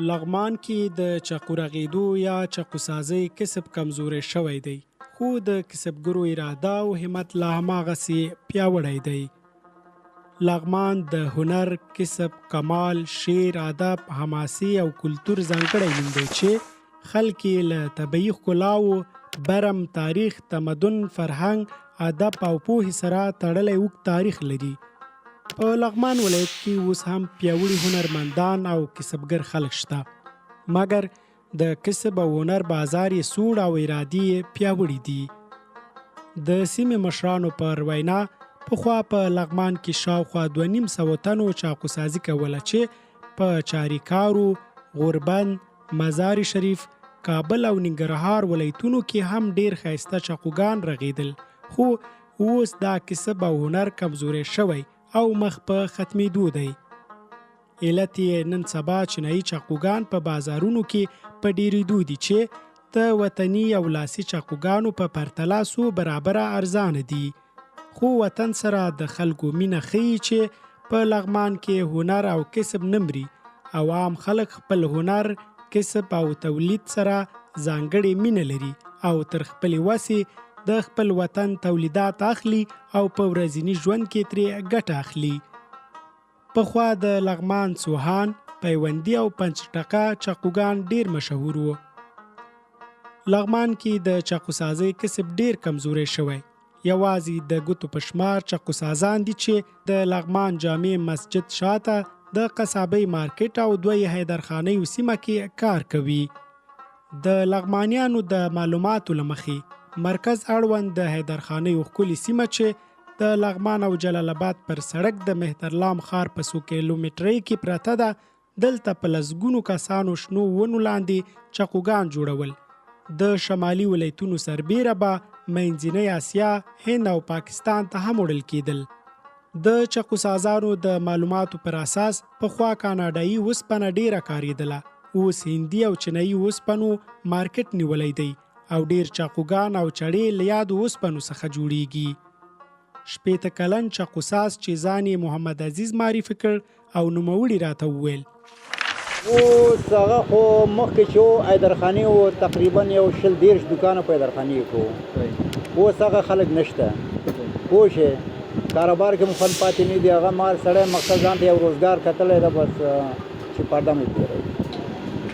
لغمان کې د چاقو رغېدو یا چاقوسازۍ کسب کمزوری شوی دی، خو د کسبګرو اراده او همت لا هماغسې پیاوړی دی. لغمان د هنر، کسب، کمال، شعر، ادب، حماسي او کلتور ځانګړی نوم دی چې خلک یې له طبیعي ښکلاو، برم، تاریخ، تمدن، فرهنګ، ادب او پوهې سره تړلی اوږد تاریخ لري. په لغمان ولایت کې اوس هم پیاوړي هنرمندان او کسبګر خلک شته، مګر د کسب او هنر بازار یې سوړ او ارادي یې پیاوړي دي. د سیمې مشرانو پر وینا پخوا په لغمان کې شاوخوا 250 تنو چاقوسازي کوله چې په چاریکارو، غوربند، مزار شریف، کابل او ننګرهار ولایتونو کې هم ډیر ښایسته چاقوګان رغېدل، خو اوس دا کسب او هنر کمزوری شوی او مخ په ختمېدو دی. علت یې نن سبا چینایي چاقوګان په بازارونو کې په ډېرېدو دي چې د وطني او لاسي چاقوګانو په پرتله څو برابره ارزانه دي. خو وطن سره د خلکو مینه ښیي چې په لغمان کې هنر او کسب نه مري او عام خلک خپل هنر، کسب او تولید سره ځانګړې مینه لري او تر خپلې وسې د خپل وطن تولیدات اخلي او په ورځني ژوند کې ترې ګټه اخلي. پخوا د لغمان سوهان، پیوندي او پنچټقه چاقوګان ډیر مشهور وو. لغمان کې د چاقوسازۍ کسب ډیر کمزوری شوی. یوازې د ګوتو په شمار چاقوسازان دي چې د لغمان جامع مسجد شاته د قصابۍ مارکیټ او دوی حیدرخانۍ سیمه کې کار کوي. د لغمانیانو د معلوماتو له مخې مرکز اړوند د حیدرخانۍ ښکلې سیمه چې د لغمان او جلال آباد پر سړک د مهترلام ښار په 100 کیلومترۍ کې پرته ده. دلته په لسګونو کسانو شنو ونو لاندې چاقوګان جوړول. د شمالي ولایتونو سربیره به منځنۍ اسیا، هند او پاکستان ته هم وړل کېدل. د چاقوسازانو د معلوماتو پر اساس پخوا کاناډایي اوسپنه ډیره کارېدله، اوس هندي او چینایي اوسپنو مارکیټ نیولی دی او ډیر چاقوګان او چړې له یادو اوسپنو څخه جوړیږي. 60 کلن چاقوساز چې ځان یې محمد عزیز معرفي کړ او نوموړي راته وویل: اوس هغه خو مخکې چې حیدرخانۍ و تقریبا یو 20 دوکانه په حیدرخانۍ کې اوس هغه خلک نشته. پوه شې کاروبار کې مو فن پاتې نه دی. هغه مال سړی مقصد ځان ته یو روزګار کتلی ده بس چې پرده مو تېروي.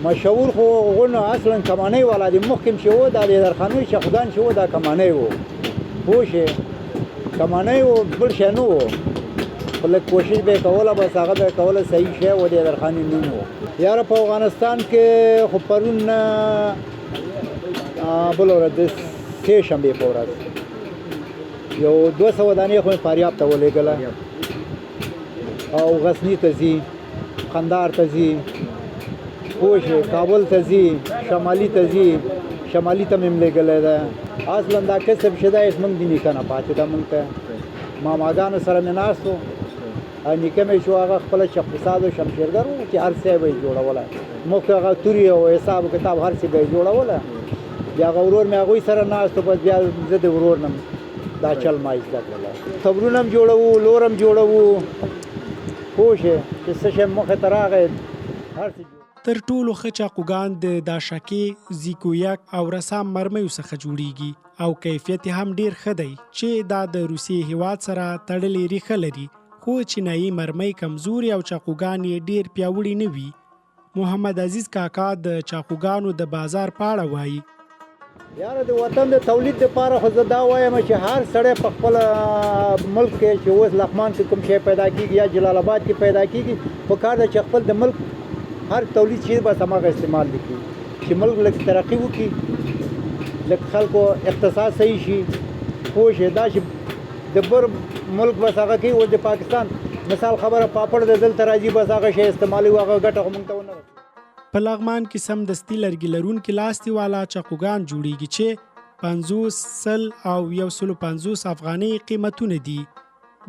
مشهور خو غونه اصلا کمانۍ والا دی. مخکې چې و دا د حیدرخانۍ چاقوګان چې و دا کمانۍ و. پوه شې کمانۍ و بل شی نه و. خو لږ کوشش به یې کوله بس هغه به یې کوله صحیح شی و د حیدرخانۍ نوم و. یاره په افغانستان کې خو پرون بله ورځ د سې شنبې په ورځ یو 200 دانې خو مې فاریاب ته ولېږله او غزني ته ځي، قندهار ته ځي، پوه شې کابل ته ځي، شمالي ته ځي. شمالي ته مې لېږلی ده. اصلا دا کسب چې دی زموږ د نیکه نه پاتې ده. موږ ته ماماګانو سره مې ناست و، نیکه مې چې هغه خپله چاقوساز او شمشیرګر و چې هر څه به یې جوړوله. موږ هغه تورې او حساب و کتاب هر څه به یې جوړوله. بیا هغه ورور مې هغوی سره ناست و، بس بیا زه د ورور نه دا چل ما زده کړله. خبرونه هم جوړوو، لور هم جوړوو. پوه شې چې څه شی مخې ته راغی هر څه. تر ټولو ښه چاقوګان د داشکې، زیکویک او رسام مرمیو څخه جوړیږي او کیفیت هم ډیر ښه دی چې دا د روسیې هیواد سره تړلې ریښه لري، خو چینایي مرمۍ کمزوري او چاقوګان یې ډیر پیاوړي نه وي. محمد عزیز کاکا د چاقوګانو د بازار په اړه وایي: یاره د وطن د تولید لپاره خو زه دا وایم چې هر سړی په خپل ملک کې چې اوس لغمان کې کوم شی پیدا کېږي یا جلال آباد کې پیدا کېږي، په کار ده چې خپل د ملک هر تولید شي بس هماغه استعمال وکړي چې ملک لږ ترقي وکړي، لږ خلکو اقتصاد صحیح شي. پوه شې دا چې د بر ملک بس هغه کوي. اوس د پاکستان مثال خبره پاپړ د دلته راځي بس هغه شی استعمالوي، هغه ګټه خو موږ ته ونه رسي. په لغمان کې سمدستي لرګي لرونکي لاستي والا چاقوګان جوړیږي چې 50، 100 او 150 افغانۍ قیمتونه دي.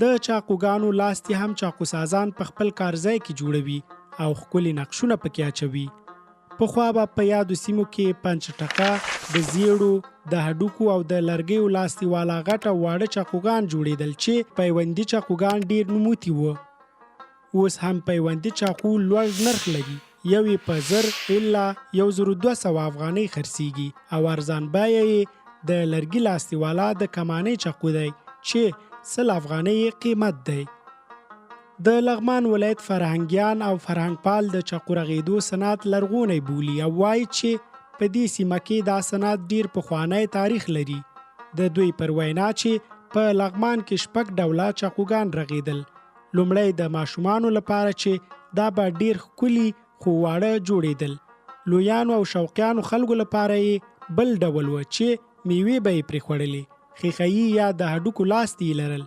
د چاقوګانو لاستي هم چاقوسازان په خپل کارځای کې جوړوي او ښکلي نقشونه پکې اچوي. پخوا به په یادو سیمو کې پنچټقه، د زیړو، د هډوکو او د لرګیو لاستي والا غټه واړه چاقوګان جوړېدل چې پیوندي چاقوګان ډیر نوموتي وو. اوس هم پیوندي چاقو لوړ نرخ لري یو یې په 1000 الا 1200 افغانۍ خرڅیږي او ارزان بیه یې د لرګي لاستیوالا د کمانۍ چاقو دی چې 100 افغانۍ قیمت دی. د لغمان ولایت فرهنګیان او فرهنګپال د چاقو رغېدو صنعت لرغونی بولي او وایي چې په دې سیمه کې دا صنعت ډیر پخوانی تاریخ لري. د دوی پر وینا چې په لغمان کې 6 ډوله چاقوګان رغېدل. لومړی د ماشومانو لپاره چې دا به ډیر ښکلي خو واړه جوړېدل. لویانو او شوقیانو خلکو لپاره یې بل ډول و چې میوې به یې پرې خوړلې. ښیښه‌یي یا د هډوکو لاستي یې لرل.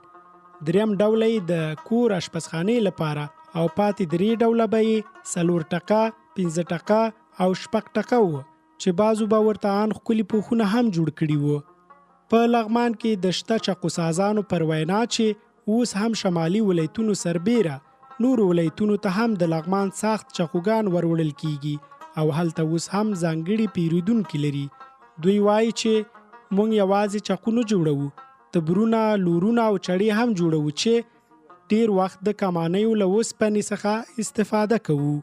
دریم ډول یې د کور اشپزخانې لپاره او پاتې 3 ډوله به یې 4 ټکه، 15 ټکه او 6 ټکه و چې بعضو به ورته ان ښکلي پوښونه هم جوړ کړي وو. په لغمان کې د شته چاقو سازانو پر وینا چې اوس هم شمالي ولایتونو سربیره نورو ولایتونو ته هم د لغمان ساخت چاقوګان وروړل کیږي او هلته اوس هم ځانګړي پیرودونکي لري. دوی وایي چې مونږ یوازې چاقو نه جوړوو، تبرونه، لورونه او چړې هم جوړوو چې ډیر وخت د کمانیو له اوسپنې څخه استفاده کوو.